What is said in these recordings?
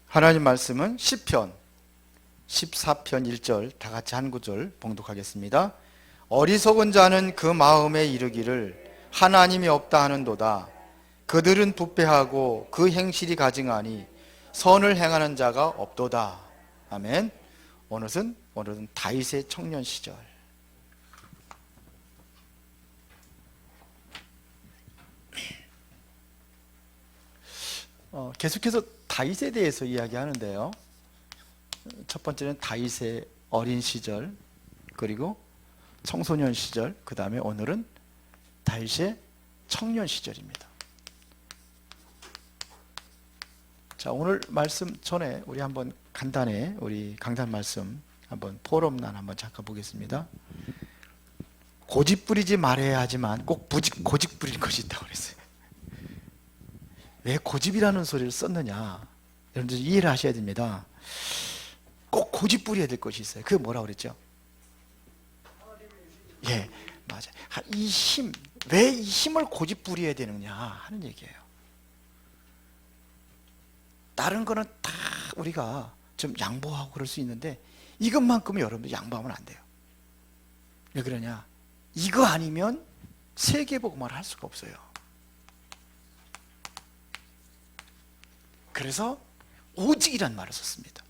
하나님 말씀은 시편 14편 1절 다 같이 한 구절 봉독하겠습니다. 어리석은 자는 그 마음에 이르기를 하나님이 없다 하는도다. 그들은 부패하고 그 행실이 가증하니 선을 행하는 자가 없도다. 아멘. 오늘은 다윗의 청년 시절. 계속해서 다윗에 대해서 이야기하는데요. 첫 번째는 다윗의 어린 시절, 그리고 청소년 시절, 그 다음에 오늘은 다윗의 청년 시절입니다. 자, 오늘 말씀 전에 우리 한번 간단히 우리 강단 말씀 한번 포럼란 한번 잠깐 보겠습니다. 고집 부리지 말아야 하지만 꼭 고집 부릴 것이 있다고 그랬어요. 왜 고집이라는 소리를 썼느냐, 여러분들 이해를 하셔야 됩니다. 꼭 고집 부려야 될 것이 있어요. 그게 뭐라고 그랬죠? 예, 맞아요. 이 힘, 왜 이 힘을 고집 부려야 되느냐 하는 얘기예요. 다른 거는 다 우리가 좀 양보하고 그럴 수 있는데 이것만큼은 여러분들 양보하면 안 돼요. 왜 그러냐? 이거 아니면 세계복음을 할 수가 없어요. 그래서 오직이란 말을 썼습니다.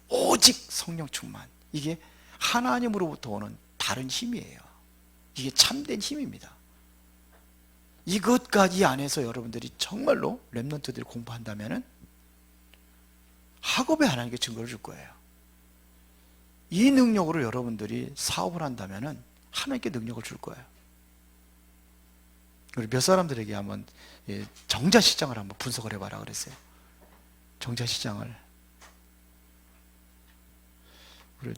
오직 성령 충만. 이게 하나님으로부터 오는 다른 힘이에요. 이게 참된 힘입니다. 이것까지 안에서 여러분들이 정말로 렘넌트들이 공부한다면은 학업에 하나님께 증거를 줄 거예요. 이 능력으로 여러분들이 사업을 한다면은 하나님께 능력을 줄 거예요. 우리 몇 사람들에게 한번 정자시장을 한번 분석을 해봐라 그랬어요. 정자시장을. 우리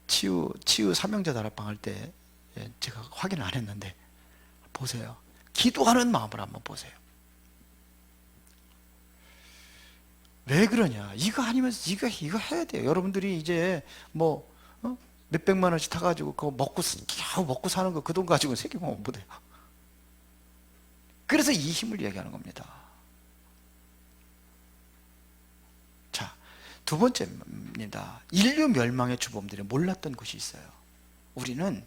치유 삼형제 다락방 할 때 제가 확인을 안 했는데 보세요. 기도하는 마음을 한번 보세요. 왜 그러냐? 이거 아니면 이거 해야 돼요. 여러분들이 이제 뭐 몇백만 원씩 타가지고 그거 겨우 먹고 사는 거 그 돈 가지고 세계공헌 못해요. 그래서 이 힘을 이야기하는 겁니다. 자, 두 번째입니다. 인류 멸망의 주범들이 몰랐던 것이 있어요. 우리는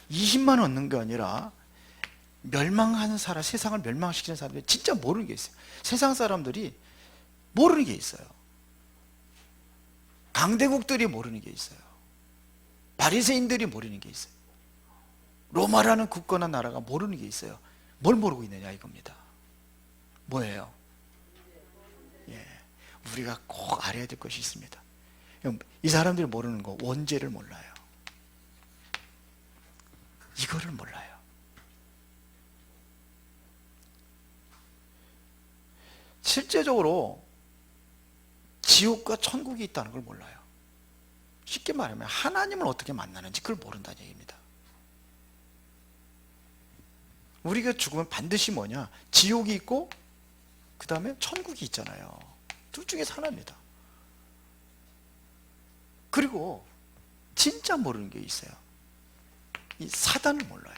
20만 원 얻는 게 아니라 멸망하는 사람, 세상을 멸망시키는 사람들이 진짜 모르는 게 있어요. 세상 사람들이 모르는 게 있어요. 강대국들이 모르는 게 있어요. 바리새인들이 모르는 게 있어요. 로마라는 국가나 나라가 모르는 게 있어요. 뭘 모르고 있느냐 이겁니다. 뭐예요? 예, 우리가 꼭 알아야 될 것이 있습니다. 이 사람들이 모르는 거, 원죄를 몰라요. 이거를 몰라요. 실제적으로 지옥과 천국이 있다는 걸 몰라요. 쉽게 말하면 하나님을 어떻게 만나는지 그걸 모른다는 얘기입니다. 우리가 죽으면 반드시 뭐냐? 지옥이 있고 그 다음에 천국이 있잖아요. 둘 중에서 하나입니다. 그리고 진짜 모르는 게 있어요. 이 사단을 몰라요.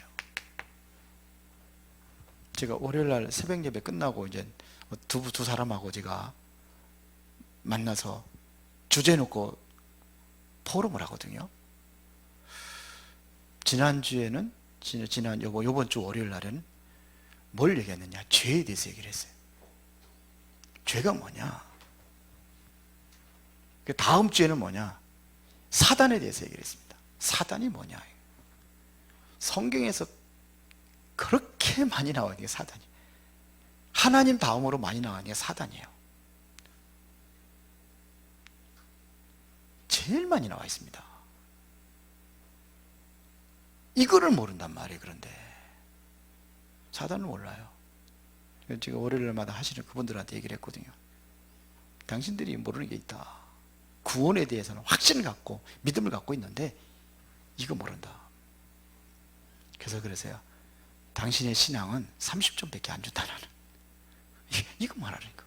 제가 월요일날 새벽 예배 끝나고 이제 두 사람하고 제가 만나서 주제 놓고 포럼을 하거든요. 지난주에는 요번 주 월요일 날에는 뭘 얘기했느냐? 죄에 대해서 얘기를 했어요. 죄가 뭐냐? 그 다음 주에는 뭐냐? 사단에 대해서 얘기를 했습니다. 사단이 뭐냐? 성경에서 그렇게 많이 나오는 게 사단이. 하나님 다음으로 많이 나오는 게 사단이에요. 제일 많이 나와 있습니다. 이거를 모른단 말이에요. 그런데 사단을 몰라요. 제가 월요일마다 하시는 그분들한테 얘기를 했거든요. 당신들이 모르는 게 있다. 구원에 대해서는 확신을 갖고 믿음을 갖고 있는데 이거 모른다. 그래서 그러세요. 당신의 신앙은 30점밖에 안 준다. 나는 이거 말하니까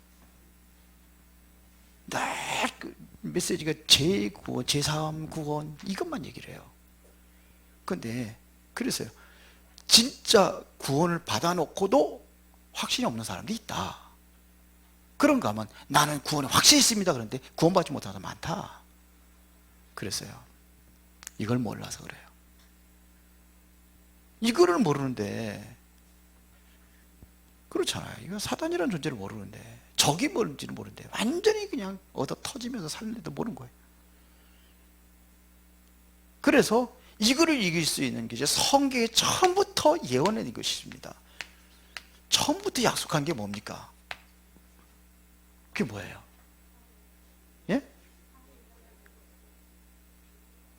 늘 메시지가 제9원, 제3구원 이것만 얘기를 해요. 근데 그래서요, 진짜 구원을 받아놓고도 확신이 없는 사람도 있다. 그런가 하면 나는 구원에 확신이 있습니다. 그런데 구원받지 못하는 사람 많다. 그랬어요. 이걸 몰라서 그래요. 이거를 모르는데, 그렇잖아요. 이거 사단이라는 존재를 모르는데, 적이 뭔지는 모르는데 완전히 그냥 얻어 터지면서 살는데도 모르는 거예요. 그래서 이거를 이길 수 있는 게 이제 성경에 처음부터 예언한 것입니다. 처음부터 약속한 게 뭡니까? 그게 뭐예요? 예?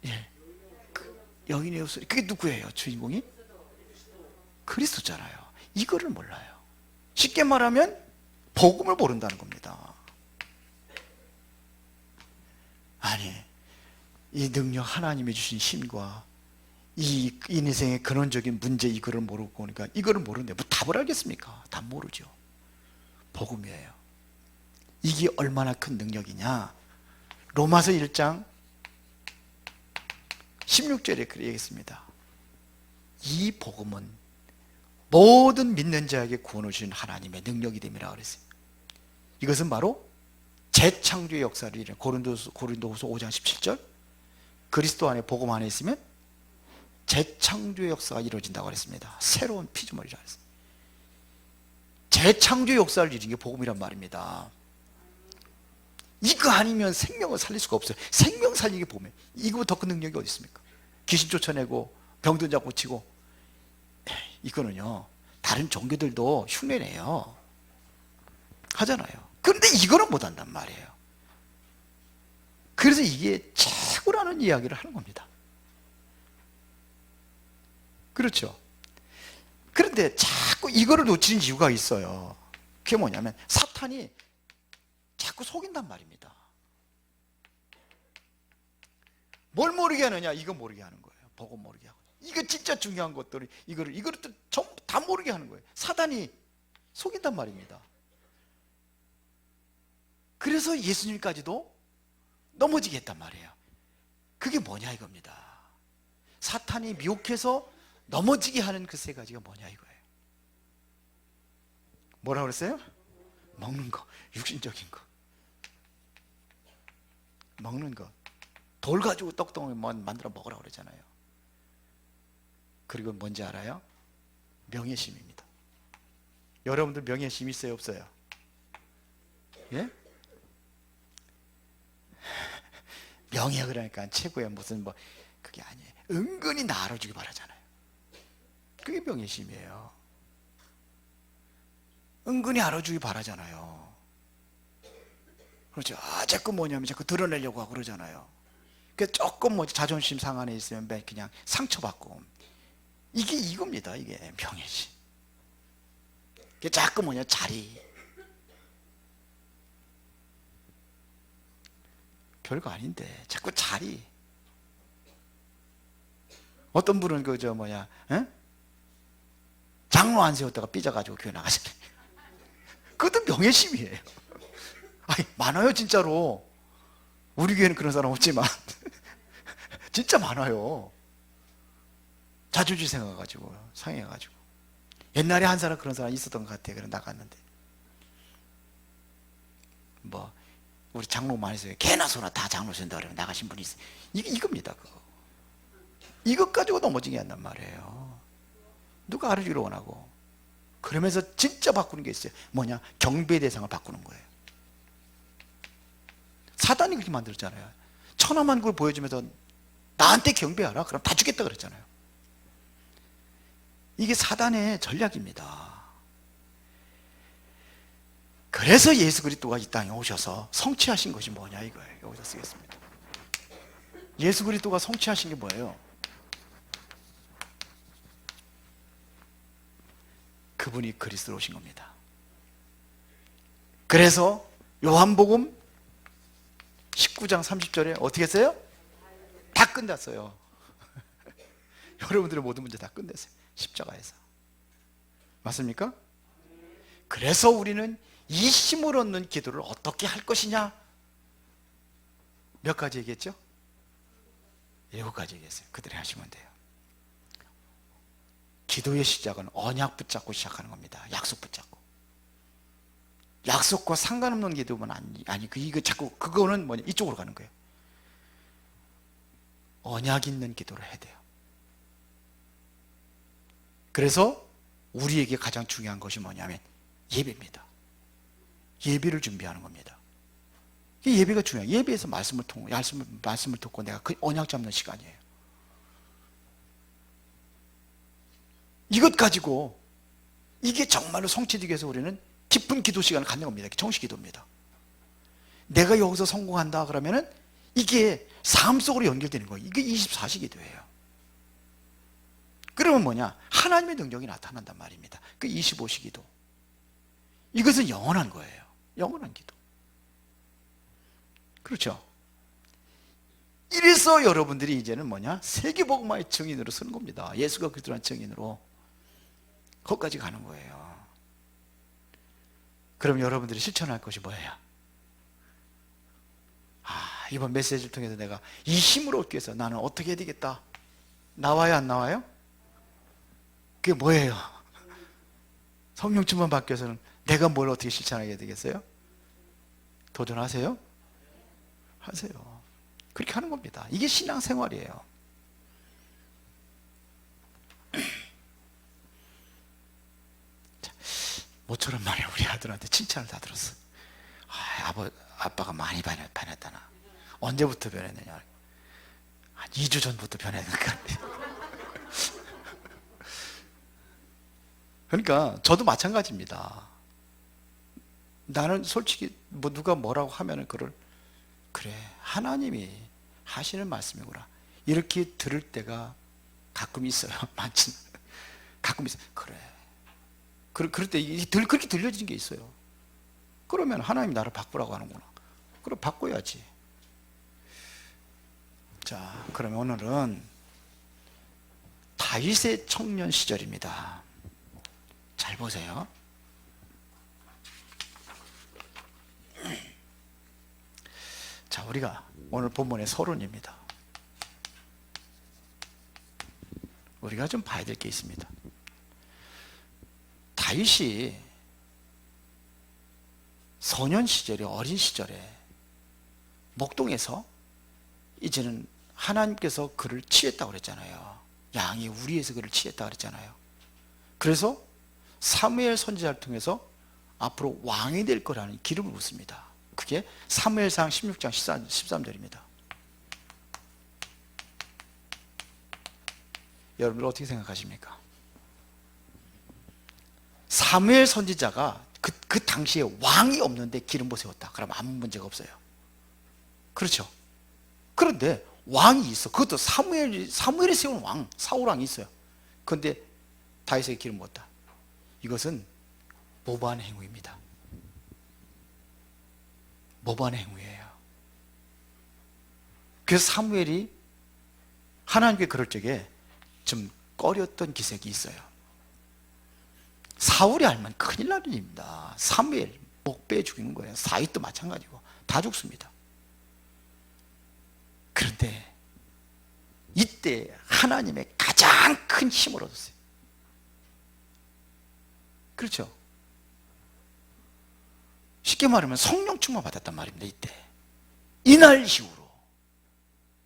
예. 여인의 흡수리. 그게 누구예요? 주인공이? 그리스도잖아요. 이거를 몰라요. 쉽게 말하면 복음을 모른다는 겁니다. 아니, 이 능력, 하나님이 주신 힘과 이 인생의 근원적인 문제, 이거를 모르고 보니까 이거를 모르는데 뭐 답을 알겠습니까? 답 모르죠. 복음이에요. 이게 얼마나 큰 능력이냐? 로마서 1장 16절에 그렇게 얘기했습니다. 이 복음은 모든 믿는 자에게 구원을 주신 하나님의 능력이 됨이라 그랬어요. 이것은 바로 재창조의 역사를 이루는 고린도후서 5장 17절, 그리스도 안에 복음 안에 있으면 재창조의 역사가 이루어진다고 그랬습니다. 새로운 피조물이라 그랬어요. 재창조의 역사를 이루는 게 복음이란 말입니다. 이거 아니면 생명을 살릴 수가 없어요. 생명 살리는 게 복음이에요. 이거보다 더 큰 능력이 어디 있습니까? 귀신 쫓아내고 병든 자 고치고, 이거는요 다른 종교들도 흉내내요, 하잖아요. 그런데 이거는 못한단 말이에요. 그래서 이게 최고라는 이야기를 하는 겁니다. 그렇죠? 그런데 자꾸 이거를 놓치는 이유가 있어요. 그게 뭐냐면 사탄이 자꾸 속인단 말입니다. 뭘 모르게 하느냐? 이거 모르게 하는 거예요. 보고 모르게 하고. 이거 진짜 중요한 것들을 이거를 또 전부 다 모르게 하는 거예요. 사단이 속인단 말입니다. 그래서 예수님까지도 넘어지게 했단 말이에요. 그게 뭐냐 이겁니다. 사탄이 미혹해서 넘어지게 하는 그 세 가지가 뭐냐 이거예요. 뭐라고 그랬어요? 먹는 거, 육신적인 거. 먹는 거. 돌 가지고 떡덩이 만들어 먹으라고 그러잖아요. 그리고 뭔지 알아요? 명예심입니다. 여러분들 명예심 있어요, 없어요? 예? 명예 그러니까 최고의 무슨 뭐 그게 아니에요. 은근히 나 알아주기 바라잖아요. 그게 명예심이에요. 은근히 알아주기 바라잖아요. 그렇죠. 자꾸 뭐냐면 자꾸 드러내려고 하고 그러잖아요. 그 조금 뭐 자존심 상한에 있으면 그냥 상처받고, 이게 이겁니다. 이게 명예심. 그게 자꾸 뭐냐 자리. 별거 아닌데 자꾸 자리. 어떤 분은 그저 뭐냐, 에? 장로 안 세웠다가 삐져가지고 교회 나가잖아요. 그것도 명예심이에요. 아니, 많아요 진짜로. 우리 교회는 그런 사람 없지만 진짜 많아요. 자존심 생각가지고 상해가지고. 옛날에 한 사람 그런 사람 있었던 것 같아요. 그래 나갔는데 뭐 우리 장로 많이 있어요. 개나 소나 다 장로 센다 그러면 나가신 분이 있어요. 이겁니다. 그거. 이것 가지고 넘어지게 한단 말이에요. 누가 알아주기를 원하고. 그러면서 진짜 바꾸는 게 있어요. 뭐냐? 경배 대상을 바꾸는 거예요. 사단이 그렇게 만들었잖아요. 천하만국을 보여주면서 나한테 경배하라. 그럼 다 죽겠다 그랬잖아요. 이게 사단의 전략입니다. 그래서 예수 그리스도가 이 땅에 오셔서 성취하신 것이 뭐냐 이거예요. 여기서 쓰겠습니다. 예수 그리스도가 성취하신 게 뭐예요? 그분이 그리스도로 오신 겁니다. 그래서 요한복음 19장 30절에 어떻게 했어요? 다 끝났어요. 여러분들의 모든 문제 다 끝냈어요. 십자가에서. 맞습니까? 그래서 우리는 이 힘을 얻는 기도를 어떻게 할 것이냐? 몇 가지 얘기했죠? 7가지 얘기했어요. 그대로 하시면 돼요. 기도의 시작은 언약 붙잡고 시작하는 겁니다. 약속 붙잡고. 약속과 상관없는 기도면 아니 이거 자꾸 그거는 뭐냐 이쪽으로 가는 거예요. 언약 있는 기도를 해야 돼요. 그래서 우리에게 가장 중요한 것이 뭐냐면 예배입니다. 예배를 준비하는 겁니다. 이 예배가 중요해요. 예배에서 말씀을 듣고 내가 그 언약 잡는 시간이에요. 이것 가지고 이게 정말로 성취되기 위해서 우리는 깊은 기도 시간을 갖는 겁니다. 정식 기도입니다. 내가 여기서 성공한다 그러면은 이게 삶 속으로 연결되는 거예요. 이게 24시 기도예요. 그러면 뭐냐? 하나님의 능력이 나타난단 말입니다. 그 25시 기도. 이것은 영원한 거예요. 영원한 기도. 그렇죠? 이래서 여러분들이 이제는 뭐냐? 세계복음화의 증인으로 서는 겁니다. 예수가 그리스도라는 증인으로 거기까지 가는 거예요. 그럼 여러분들이 실천할 것이 뭐예요? 이번 메시지를 통해서 내가 이 힘을 얻기 위해서 나는 어떻게 해야 되겠다? 나와요, 안 나와요? 그게 뭐예요? 성령 충만 받기 위해서는 내가 뭘 어떻게 실천하게 되겠어요? 도전하세요? 하세요. 그렇게 하는 겁니다. 이게 신앙생활이에요. 모처럼 말이야 우리 아들한테 칭찬을 다 들었어. 아빠가 많이 변했다나. 언제부터 변했느냐? 한 2주 전부터 변했는 것 같아. 그러니까 저도 마찬가지입니다. 나는 솔직히 뭐 누가 뭐라고 하면은 그래 하나님이 하시는 말씀이구나 이렇게 들을 때가 가끔 있어요. 많지는 가끔 있어요. 그럴 때 그렇게 들려지는 게 있어요. 그러면 하나님이 나를 바꾸라고 하는구나. 그럼 바꿔야지. 자, 그러면 오늘은 다윗의 청년 시절입니다. 잘 보세요. 자, 우리가 오늘 본문의 서론입니다. 우리가 좀 봐야 될 게 있습니다. 다윗이 소년 시절에 어린 시절에 목동에서 이제는 하나님께서 그를 취했다고 그랬잖아요. 양이 우리에서 그를 취했다고 그랬잖아요. 그래서 사무엘 선지자를 통해서 앞으로 왕이 될 거라는 기름을 붓습니다. 그게 사무엘상 16장 13절입니다. 여러분들 어떻게 생각하십니까? 사무엘 선지자가 그 당시에 왕이 없는데 기름 부세웠다. 그러면 아무 문제가 없어요. 그렇죠? 그런데 왕이 있어. 그것도 사무엘이 세운 왕, 사울왕이 있어요. 그런데 다윗에게 기름 부었다. 이것은 모반의 행위입니다. 모반의 행위예요. 그래서 사무엘이 하나님께 그럴 적에 좀 꺼렸던 기색이 있어요. 사울이 알면 큰일 나는 일입니다. 사무엘 목 빼 죽이는 거예요. 다윗도 마찬가지고 다 죽습니다. 그런데 이때 하나님의 가장 큰 힘을 얻었어요. 그렇죠? 쉽게 말하면 성령 충만 받았단 말입니다. 이때 이날 이후로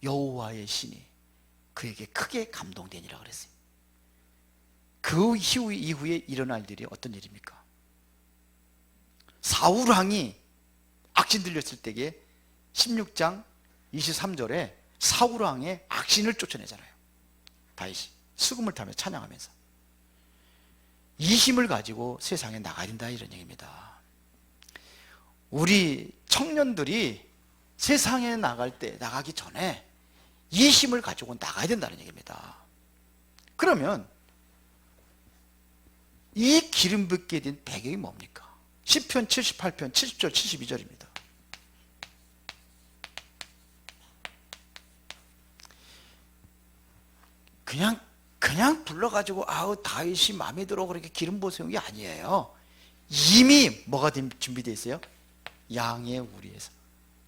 여호와의 신이 그에게 크게 감동되니라 그랬어요. 그 이후에 일어날 일이 어떤 일입니까? 사울왕이 악신 들렸을 때에 16장 23절에 사울왕의 악신을 쫓아내잖아요. 다윗이 수금을 타며 찬양하면서 이 힘을 가지고 세상에 나가야 된다 이런 얘기입니다. 우리 청년들이 세상에 나가기 전에 이 힘을 가지고 나가야 된다는 얘기입니다. 그러면 이 기름 붓게 된 배경이 뭡니까? 시편 78편 70절 72절입니다. 그냥 불러가지고 다윗이 마음에 들어 그렇게 기름 부어세운 게 아니에요. 이미 뭐가 준비되어 있어요? 양의 우리에서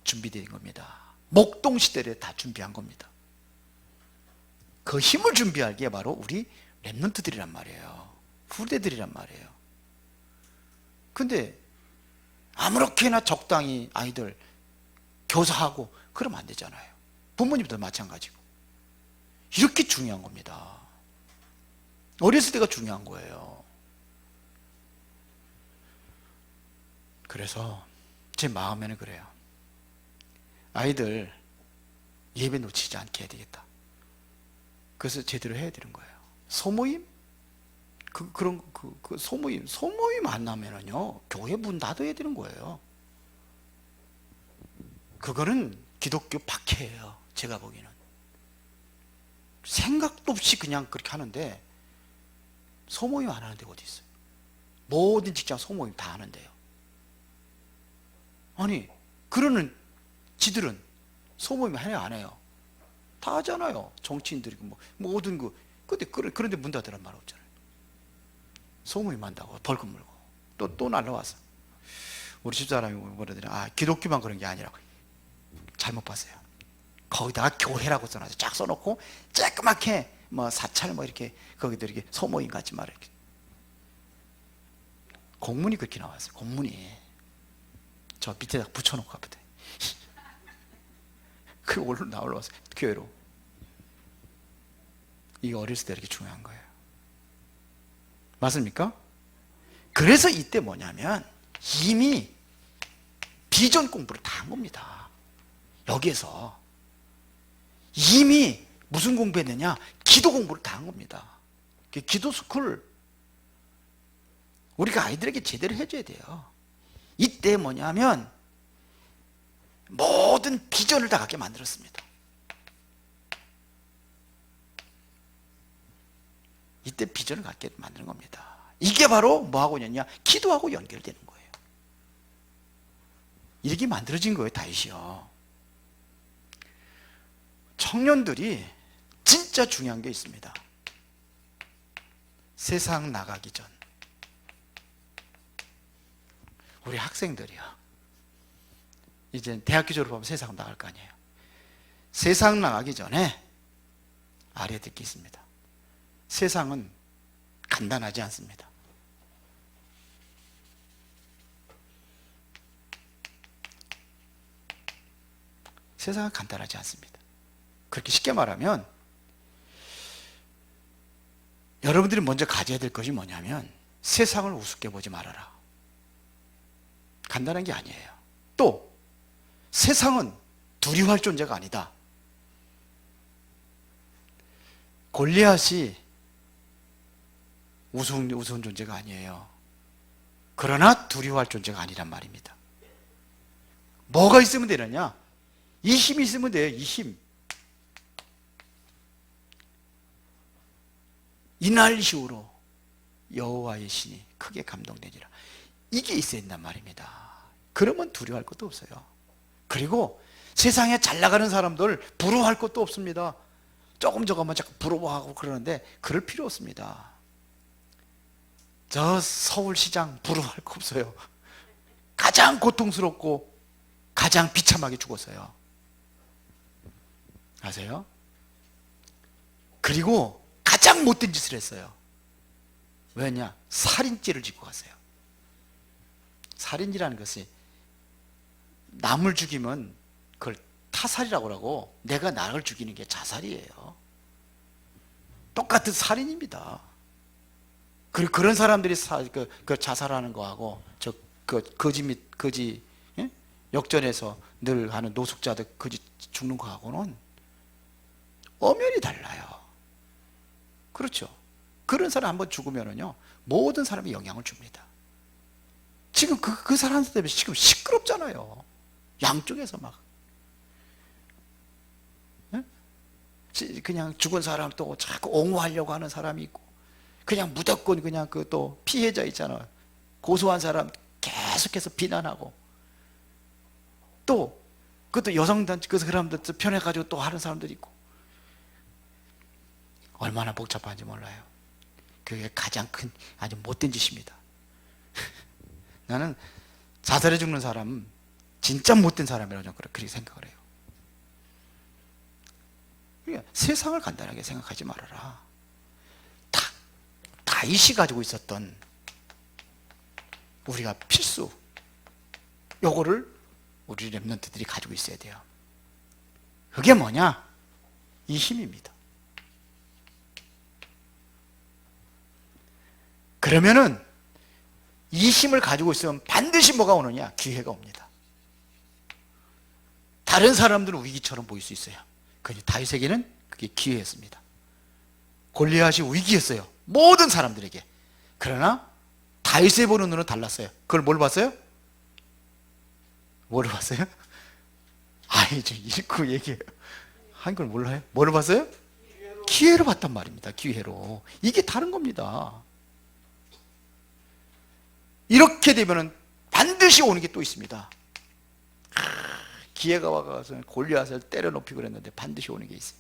준비되어 있는 겁니다. 목동 시대에 다 준비한 겁니다. 그 힘을 준비할 게 바로 우리 렘넌트들이란 말이에요. 후대들이란 말이에요. 근데 아무렇게나 적당히 아이들 교사하고 그러면 안 되잖아요. 부모님도 마찬가지고. 이렇게 중요한 겁니다. 어렸을 때가 중요한 거예요. 그래서 제 마음에는 그래요. 아이들 예배 놓치지 않게 해야 되겠다. 그래서 제대로 해야 되는 거예요. 소모임? 소모임 안 나면은요, 교회 문 닫아야 되는 거예요. 그거는 기독교 박해예요. 제가 보기에는. 생각도 없이 그냥 그렇게 하는데, 소모임 안 하는 데가 어디 있어요? 모든 직장 소모임 다 하는데요. 아니, 그러는 지들은 소모임 해요, 안 해요? 다 하잖아요. 정치인들이 모든 그런데 문 닫으란 말 없잖아요. 소모임 한다고 벌금 물고 또 날라와서 우리 집사람이 뭐라더니 기독교만 그런 게 아니라고. 잘못 봤어요. 거기다가 교회라고 써놔서 쫙 써놓고 쬐끄맣게 사찰 이렇게 거기도 이렇게 소모임 같이 말해. 공문이 그렇게 나왔어요. 공문이 저 밑에다 붙여놓고 가거든. 그 올라왔어요. 교회로. 이게 어렸을 때 이렇게 중요한 거예요. 맞습니까? 그래서 이때 뭐냐면 이미 비전 공부를 다 한 겁니다. 여기에서 이미 무슨 공부했느냐? 기도 공부를 다 한 겁니다. 기도 스쿨 우리가 아이들에게 제대로 해줘야 돼요. 이때 뭐냐면 모든 비전을 다 갖게 만들었습니다. 이때 비전을 갖게 만드는 겁니다. 이게 바로 뭐하고 있냐? 기도하고 연결되는 거예요. 이렇게 만들어진 거예요, 다윗이요. 청년들이 진짜 중요한 게 있습니다. 세상 나가기 전. 우리 학생들이요. 이제 대학교 졸업하면 세상 나갈 거 아니에요. 세상 나가기 전에 알아야 될 게 있습니다. 세상은 간단하지 않습니다. 세상은 간단하지 않습니다. 그렇게 쉽게 말하면 여러분들이 먼저 가져야 될 것이 뭐냐면 세상을 우습게 보지 말아라. 간단한 게 아니에요. 또 세상은 두려워할 존재가 아니다. 골리앗이 우스운 존재가 아니에요. 그러나 두려워할 존재가 아니란 말입니다. 뭐가 있으면 되느냐? 이 힘이 있으면 돼요. 이 힘. 이날 이후로 여호와의 신이 크게 감동되니라. 이게 있어야 된단 말입니다. 그러면 두려워할 것도 없어요. 그리고 세상에 잘 나가는 사람들 부러워할 것도 없습니다. 조금만 자꾸 부러워하고 그러는데 그럴 필요 없습니다. 저 서울시장 부러워할 거 없어요. 가장 고통스럽고 가장 비참하게 죽었어요. 아세요? 그리고 가장 못된 짓을 했어요. 왜냐? 살인죄를 짓고 갔어요. 살인이라는 것이 남을 죽이면 그걸 타살이라고 하고 내가 나를 죽이는 게 자살이에요. 똑같은 살인입니다. 그리고 그런 사람들이 자살하는 거하고 거지 예? 역전해서 늘 하는 노숙자들 거지 죽는 거하고는 엄연히 달라요. 그렇죠. 그런 사람 한번 죽으면은요 모든 사람이 영향을 줍니다. 지금 그 사람들 때문에 지금 시끄럽잖아요. 양쪽에서 막 예? 그냥 죽은 사람 또 자꾸 옹호하려고 하는 사람이 있고 그냥 무조건 그냥 그 또 피해자 있잖아요. 고소한 사람 계속해서 비난하고 또 그것도 여성단체 그 사람들 편해가지고 또 하는 사람들이 있고 얼마나 복잡한지 몰라요. 그게 가장 큰 아주 못된 짓입니다. 나는 자살해 죽는 사람 진짜 못된 사람이라고 그렇게 생각을 해요. 그러니까 세상을 간단하게 생각하지 말아라. 다윗이 가지고 있었던 우리가 필수 요거를 우리 렘넌트들이 가지고 있어야 돼요. 그게 뭐냐? 이 힘입니다. 그러면은 이 힘을 가지고 있으면 반드시 뭐가 오느냐? 기회가 옵니다. 다른 사람들은 위기처럼 보일 수 있어요. 그런데 다윗에게는 그게 기회였습니다. 골리앗이 위기였어요, 모든 사람들에게. 그러나 다윗의 보는 눈은 달랐어요. 그걸 뭘 봤어요? 뭐를 봤어요? 아이, 저 읽고 얘기해요. 한글 몰라요? 뭐를 봤어요? 기회로 봤단 말입니다. 기회로. 이게 다른 겁니다. 이렇게 되면은 반드시 오는 게 또 있습니다. 기회가 와서 골리앗을 때려 높이고 그랬는데 반드시 오는 게 있어요.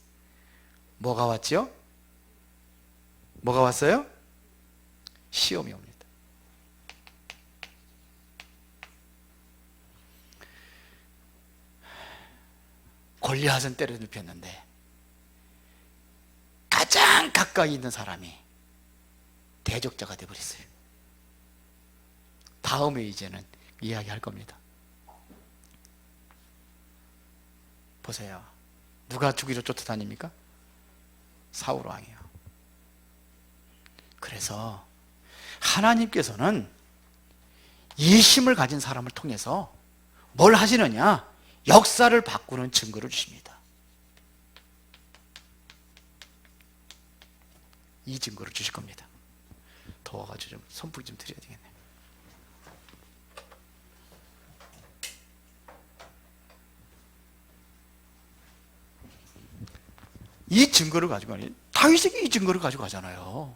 뭐가 왔죠? 뭐가 왔어요? 시험이 옵니다. 골리앗은 때려 눕혔는데 가장 가까이 있는 사람이 대적자가 되어버렸어요. 다음에 이제는 이야기할 겁니다. 보세요. 누가 죽이러 쫓아다닙니까? 사울 왕이요. 그래서 하나님께서는 이 힘을 가진 사람을 통해서 뭘 하시느냐? 역사를 바꾸는 증거를 주십니다. 이 증거를 주실 겁니다. 더워가지고 좀 선풍기 좀 드려야 되겠네요. 이 증거를 가지고 가니 다윗에게 이 증거를 가지고 가잖아요.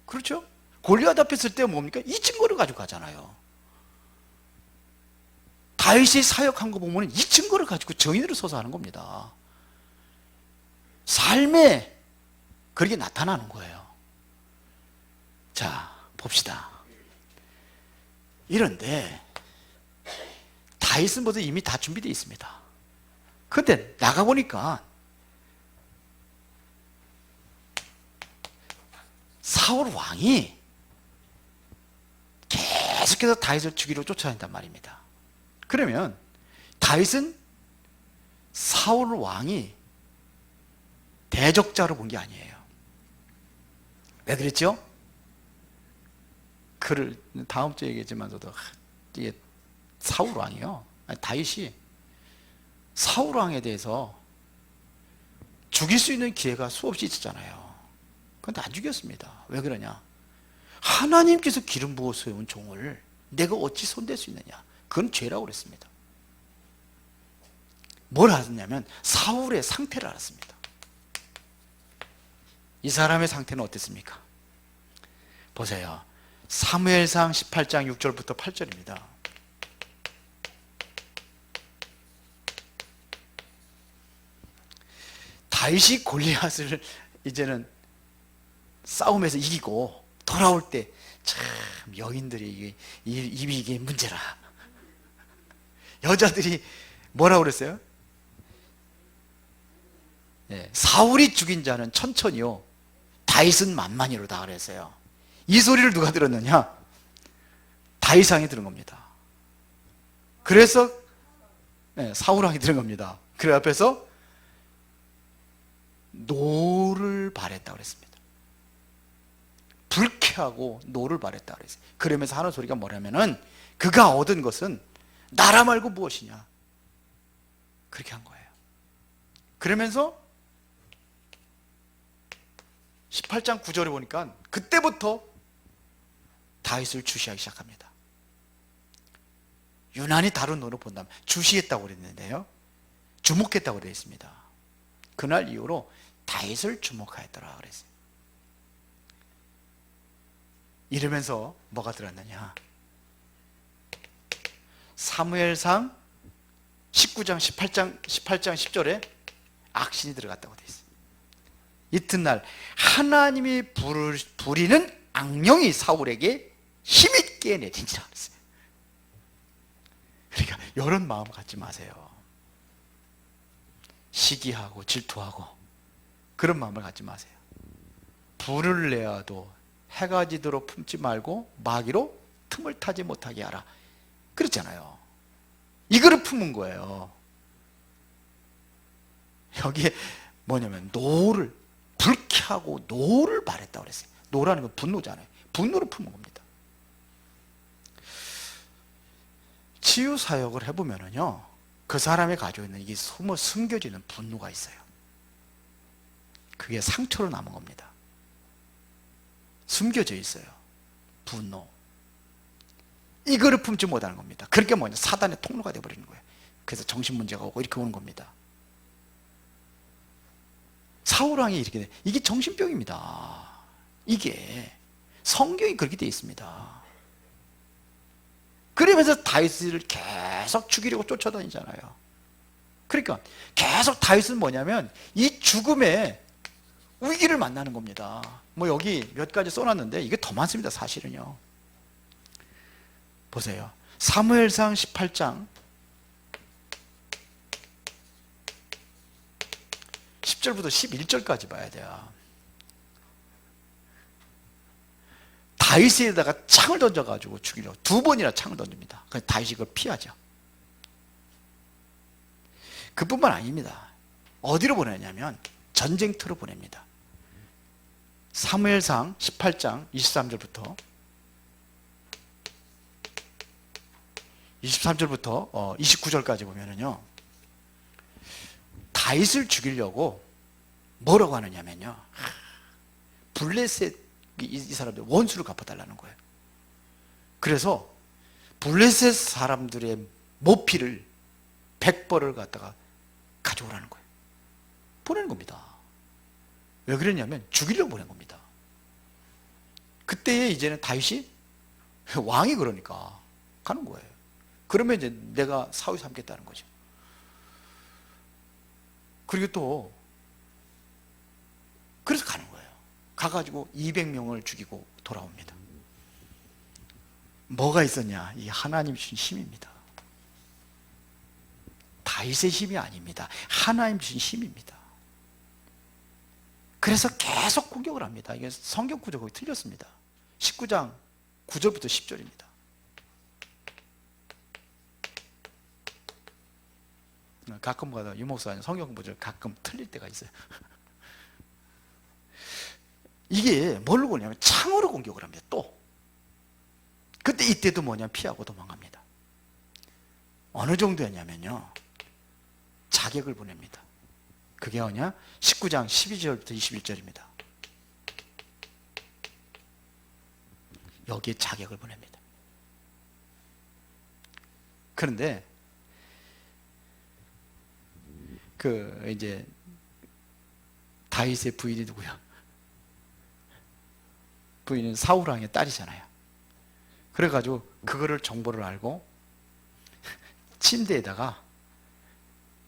그렇죠? 골리앗 앞에 있을 때 뭡니까? 이 증거를 가지고 가잖아요. 다윗이 사역한 거 보면 이 증거를 가지고 정인으로 서서 하는 겁니다. 삶에 그렇게 나타나는 거예요. 자, 봅시다. 이런데 다윗은 모두 이미 다 준비되어 있습니다. 근데 나가보니까 사울 왕이 계속해서 다윗을 죽이러 쫓아다닌단 말입니다. 그러면 다윗은 사울 왕이 대적자로 본 게 아니에요. 왜 그랬죠? 그를 다음 주에 얘기했지만서도 이게 사울 왕이요, 다윗이 사울 왕에 대해서 죽일 수 있는 기회가 수없이 있었잖아요. 그런데 안 죽였습니다. 왜 그러냐? 하나님께서 기름 부어 세운 종을 내가 어찌 손댈 수 있느냐? 그건 죄라고 그랬습니다. 뭘 알았냐면 사울의 상태를 알았습니다. 이 사람의 상태는 어땠습니까? 보세요. 사무엘상 18장 6절부터 8절입니다. 다윗이 골리앗을 이제는 싸움에서 이기고 돌아올 때 참 여인들이 입이 이게 문제라. 여자들이 뭐라고 그랬어요? 네, 사울이 죽인 자는 천천히요, 다윗은 만만히로다 그랬어요. 이 소리를 누가 들었느냐? 다윗 왕이 들은 겁니다. 그래서 네, 사울 왕이 들은 겁니다. 그래 앞에서 노를 바랬다고 그랬습니다. 불쾌하고 노를 바랬다고 그랬어요. 그러면서 하는 소리가 뭐냐면은 그가 얻은 것은 나라 말고 무엇이냐, 그렇게 한 거예요. 그러면서 18장 9절에 보니까 그때부터 다윗을 주시하기 시작합니다. 유난히 다른 눈으로 본다면 주시했다고 그랬는데요, 주목했다고 되어 있습니다. 그날 이후로 다윗을 주목하였더라 그랬어요. 이러면서 뭐가 들었느냐? 사무엘상 19장 18장 10절에 악신이 들어갔다고 되어 있어요. 이튿날 하나님이 부리는 악령이 사울에게 힘있게 내린지라 그랬어요. 그러니까 이런 마음 갖지 마세요. 시기하고 질투하고 그런 마음을 갖지 마세요. 불을 내어도 해가 지도록 품지 말고 마귀로 틈을 타지 못하게 하라 그랬잖아요. 이거를 품은 거예요. 여기에 뭐냐면 노를, 불쾌하고 노를 발했다고 그랬어요. 노라는 건 분노잖아요. 분노를 품은 겁니다. 치유 사역을 해보면은요, 그 사람이 가지고 있는 이게 숨겨지는 분노가 있어요. 그게 상처로 남은 겁니다. 숨겨져 있어요. 분노. 이거를 품지 못하는 겁니다. 그렇게 뭐냐, 사단의 통로가 되어버리는 거예요. 그래서 정신문제가 오고 이렇게 오는 겁니다. 사울왕이 이렇게 돼. 이게 정신병입니다. 이게 성경이 그렇게 되어 있습니다. 그러면서 다윗을 계속 죽이려고 쫓아다니잖아요. 그러니까 계속 다윗은 뭐냐면 이 죽음의 위기를 만나는 겁니다. 뭐 여기 몇 가지 써놨는데 이게 더 많습니다. 사실은요. 보세요. 사무엘상 18장 10절부터 11절까지 봐야 돼요. 다윗에다가 창을 던져가지고 죽이려고 2번이나 창을 던집니다. 그래서 다윗이 그걸 피하죠. 그뿐만 아닙니다. 어디로 보내냐면 전쟁터로 보냅니다. 사무엘상 18장 23절부터 29절까지 보면은요, 다윗을 죽이려고 뭐라고 하느냐면요, 블레셋 이 사람들 원수를 갚아달라는 거예요. 그래서 블레셋 사람들의 모피를 100벌을 갖다가 가져오라는 거예요. 보내는 겁니다. 왜 그랬냐면 죽이려고 보낸 겁니다. 그때에 이제는 다윗이 왕이 그러니까 가는 거예요. 그러면 이제 내가 사위 삼겠다는 거죠. 그리고 또 그래서 가는 거예요. 가가지고 200명을 죽이고 돌아옵니다. 뭐가 있었냐? 이 하나님 주신 힘입니다. 다윗의 힘이 아닙니다. 하나님 주신 힘입니다. 그래서 계속 공격을 합니다. 이게 성경 구조가 거의 틀렸습니다. 19장 9절부터 10절입니다. 가끔 가다 유목사님 성경 구조를 가끔 틀릴 때가 있어요. 이게 뭘로 보냐면 창으로 공격을 합니다. 또 그때 이때도 뭐냐, 피하고 도망갑니다. 어느 정도였냐면요, 자객을 보냅니다. 그게 뭐냐, 19장 12절부터 21절입니다. 여기에 자객을 보냅니다. 그런데 이제 다윗의 부인이 누구야? 부인은 사울왕의 딸이잖아요. 그래가지고 그거를 정보를 알고 침대에다가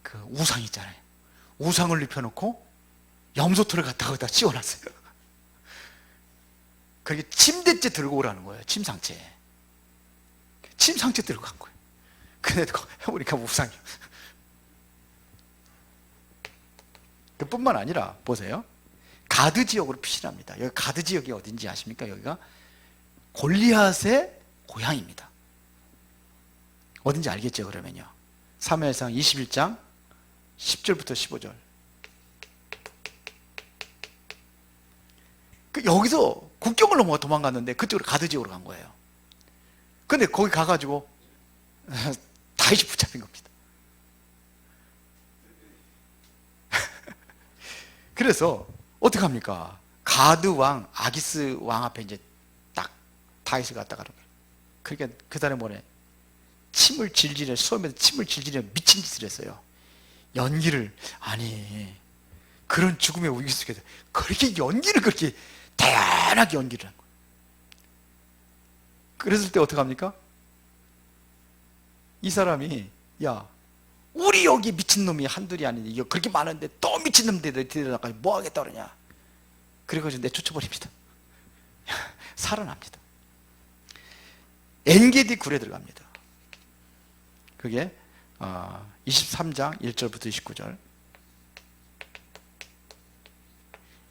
그 우상 있잖아요. 우상을 눕혀놓고 염소털을 갖다가 거기다 씌워놨어요. 그렇게 침대째 들고 오라는 거예요. 침상째 들고 간 거예요. 근데 해보니까 우상이에요. 그뿐만 아니라 보세요. 가드 지역으로 피신합니다. 여기 가드 지역이 어딘지 아십니까? 여기가 골리앗의 고향입니다. 어딘지 알겠죠? 그러면요, 사무엘상 21장 10절부터 15절. 여기서 국경을 넘어가 도망갔는데 그쪽으로 가드 지역으로 간 거예요. 근데 거기 가가지고 다윗이 붙잡힌 겁니다. 그래서 어떻게 합니까? 가드 왕, 아기스 왕 앞에 이제 딱 다윗을 갖다가 그러니까 그 사람이 뭐래? 침을 질질해, 수험에서 침을 질질해 미친 짓을 했어요. 연기를, 아니 그런 죽음의 위기 속에서 그렇게 연기를 그렇게 대단하게 연기를 한 거예요. 그랬을 때 어떻게 합니까? 이 사람이, 야, 우리 여기 미친놈이 한둘이 아닌데 이거 그렇게 많은데 또 미친놈들 데려다가 뭐 하겠다 그러냐. 그래가지고 내쫓아버립니다. 살아납니다. 엔게디 굴에 들어갑니다. 그게 23장 1절부터 29절.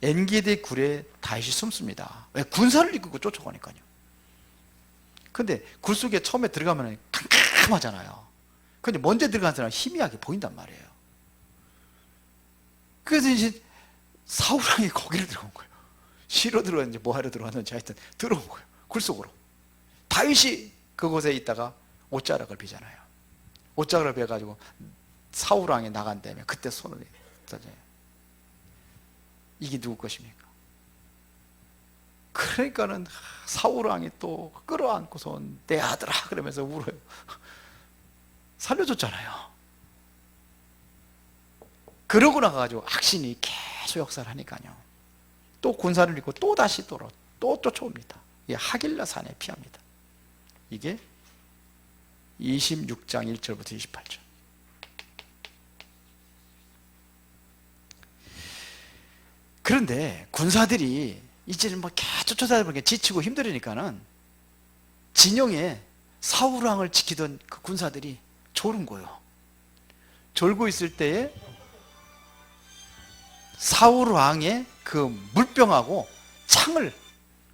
엔게디 굴에 다윗이 숨습니다. 왜? 군사를 이끌고 쫓아가니까요. 근데 굴 속에 처음에 들어가면 캄캄하잖아요. 근데 먼저 들어간 사람은 희미하게 보인단 말이에요. 그래서 이제 사울왕이 거기를 들어온 거예요. 쉬러 들어왔는지 뭐 하러 들어왔는지 하여튼 들어온 거예요. 굴속으로. 다윗이 그곳에 있다가 옷자락을 비잖아요. 옷자락을 베가지고 사울왕이 나간 다음에 그때 손을 떠져요. 이게 누구 것입니까? 그러니까는 사울왕이 또 끌어안고서 내 아들아 그러면서 울어요. 살려줬잖아요. 그러고 나가지고 악신이 계속 역사를 하니까요. 또 군사를 잃고 또 다시 또 쫓아옵니다. 이게 하길라 산에 피합니다. 이게 26장 1절부터 28절. 그런데 군사들이 이제는 뭐 계속 쫓아다니니까 지치고 힘들으니까는 진영에 사울왕을 지키던 그 군사들이 졸은 거예요. 졸고 있을 때에 사울왕의 그 물병하고 창을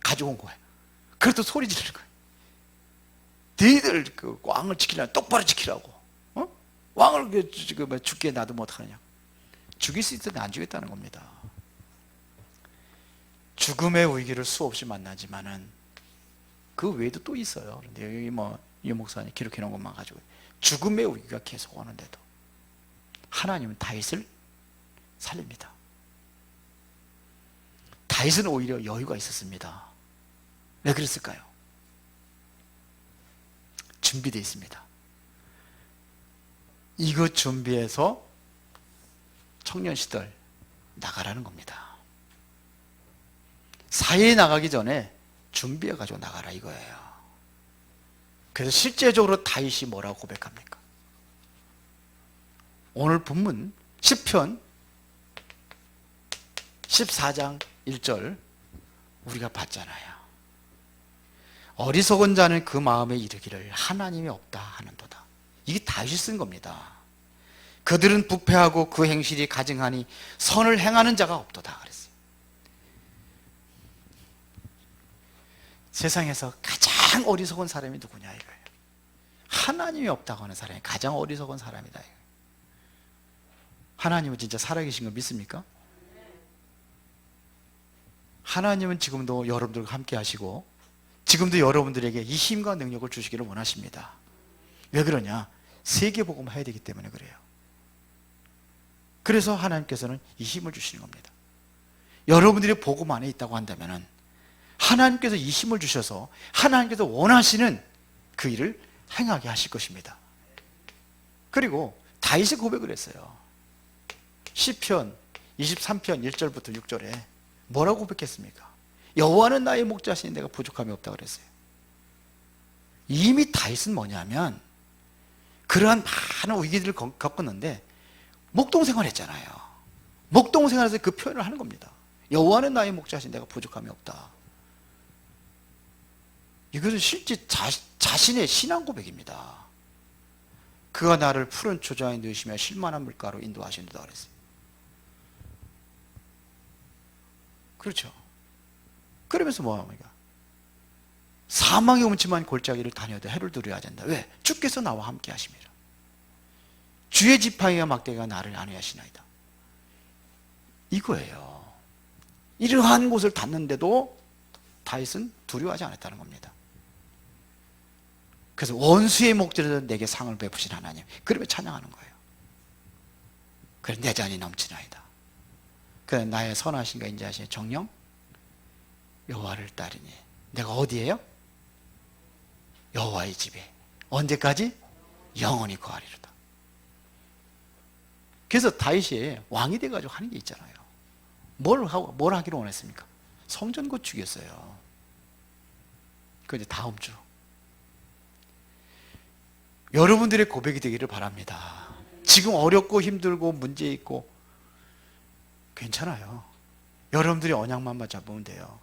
가져온 거예요. 그래도 소리 지르는 거예요. 너희들 그 왕을 지키려면 똑바로 지키라고. 어? 왕을 죽게 놔두면 어떡하느냐. 죽일 수 있었는데 안 죽였다는 겁니다. 죽음의 위기를 수없이 만나지만은 그 외에도 또 있어요. 그런데 여기 뭐 이 목사님 기록해 놓은 것만 가지고 죽음의 위기가 계속 오는데도 하나님은 다윗을 살립니다. 다윗은 오히려 여유가 있었습니다. 왜 그랬을까요? 준비되어 있습니다. 이거 준비해서 청년 시절 나가라는 겁니다. 사회에 나가기 전에 준비해 가지고 나가라 이거예요. 그래서 실제적으로 다윗이 뭐라고 고백합니까? 오늘 본문 시편 14장 1절 우리가 봤잖아요. 어리석은 자는 그 마음에 이르기를 하나님이 없다 하는도다. 이게 다윗이 쓴 겁니다. 그들은 부패하고 그 행실이 가증하니 선을 행하는 자가 없도다 그랬어요. 세상에서 가장 어리석은 사람이 누구냐 이거예요. 하나님이 없다고 하는 사람이 가장 어리석은 사람이다. 하나님은 진짜 살아계신 거 믿습니까? 하나님은 지금도 여러분들과 함께 하시고 지금도 여러분들에게 이 힘과 능력을 주시기를 원하십니다. 왜 그러냐? 세계복음을 해야 되기 때문에 그래요. 그래서 하나님께서는 이 힘을 주시는 겁니다. 여러분들이 복음 안에 있다고 한다면 하나님께서 이 힘을 주셔서 하나님께서 원하시는 그 일을 행하게 하실 것입니다. 그리고 다윗이 고백을 했어요. 시편 23편 1절부터 6절에 뭐라고 고백했습니까? 여호와는 나의 목자시니 내가 부족함이 없다 그랬어요. 이미 다윗은 뭐냐면 그러한 많은 위기들을 겪었는데 목동생활 했잖아요. 목동생활에서 그 표현을 하는 겁니다. 여호와는 나의 목자시니 내가 부족함이 없다. 이것은 실제 자신의 신앙 고백입니다. 그가 나를 푸른 초장에 넣으시며 실만한 물가로 인도하신다 그랬어요. 그렇죠. 그러면서 뭐합니까? 사망의 음침한 골짜기를 다녀도 해를 두려워야 된다. 왜? 주께서 나와 함께 하심이라. 주의 지팡이와 막대기가 나를 안위하시나이다. 이거예요. 이러한 곳을 닿는데도 다윗은 두려워하지 않았다는 겁니다. 그래서 원수의 목전에서 내게 상을 베푸신 하나님, 그러면 찬양하는 거예요. 그래 내 잔이 넘치나이다. 그래 나의 선하신가 인자하신 정령 여호와를 따르니 내가 어디에요? 여호와의 집에 언제까지? 영원히 거하리로다. 그래서 다윗이 왕이 돼가지고 하는 게 있잖아요. 뭘 하기로 원했습니까? 성전 건축이었어요. 그 이제 다음 주 여러분들의 고백이 되기를 바랍니다. 지금 어렵고 힘들고 문제 있고 괜찮아요. 여러분들이 언약만 잡으면 돼요.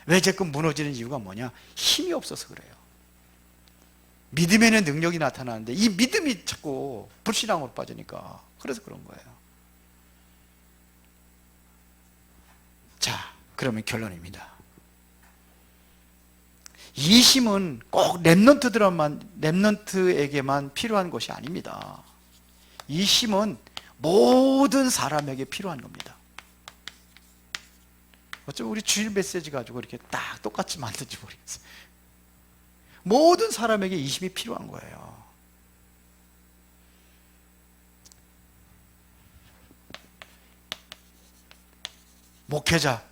왜 자꾸 무너지는 이유가 뭐냐? 힘이 없어서 그래요. 믿음에는 능력이 나타나는데 이 믿음이 자꾸 불신앙으로 빠지니까 그래서 그런 거예요. 자, 그러면 결론입니다. 이 힘은 꼭 렘넌트에게만 필요한 것이 아닙니다. 이 힘은 모든 사람에게 필요한 겁니다. 어쩌면 우리 주일 메시지 가지고 이렇게 딱 똑같이 만든지 모르겠어요. 모든 사람에게 이 힘이 필요한 거예요. 목회자,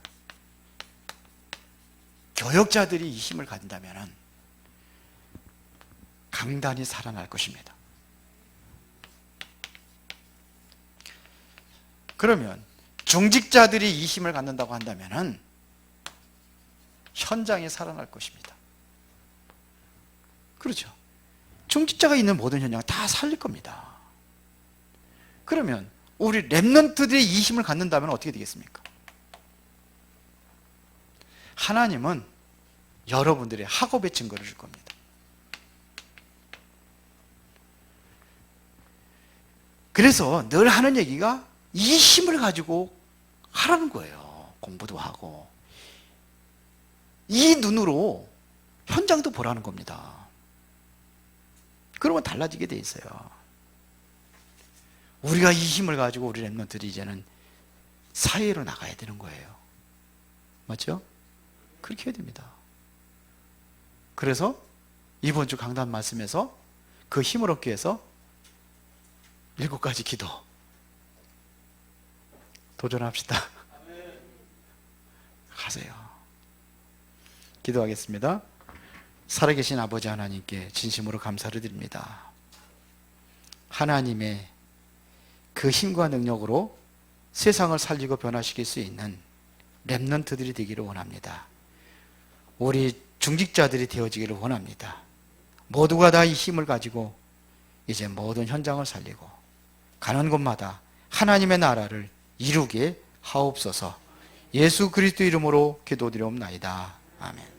교역자들이 이 힘을 가진다면 강단이 살아날 것입니다. 그러면 중직자들이 이 힘을 갖는다고 한다면 현장이 살아날 것입니다. 그렇죠. 중직자가 있는 모든 현장을 다 살릴 겁니다. 그러면 우리 렘넌트들이 이 힘을 갖는다면 어떻게 되겠습니까? 하나님은 여러분들의 학업의 증거를 줄 겁니다. 그래서 늘 하는 얘기가 이 힘을 가지고 하라는 거예요. 공부도 하고 이 눈으로 현장도 보라는 겁니다. 그러면 달라지게 돼 있어요. 우리가 이 힘을 가지고 우리 렘넌트들이 이제는 사회로 나가야 되는 거예요. 맞죠? 그렇게 해야 됩니다. 그래서 이번 주 강단 말씀에서 그 힘을 얻기 위해서 7가지 기도 도전합시다. 하세요. 기도하겠습니다. 살아계신 아버지 하나님께 진심으로 감사를 드립니다. 하나님의 그 힘과 능력으로 세상을 살리고 변화시킬 수 있는 렘넌트들이 되기를 원합니다. 우리 중직자들이 되어지기를 원합니다. 모두가 다 이 힘을 가지고 이제 모든 현장을 살리고 가는 곳마다 하나님의 나라를 이루게 하옵소서. 예수 그리스도 이름으로 기도드리옵나이다. 아멘.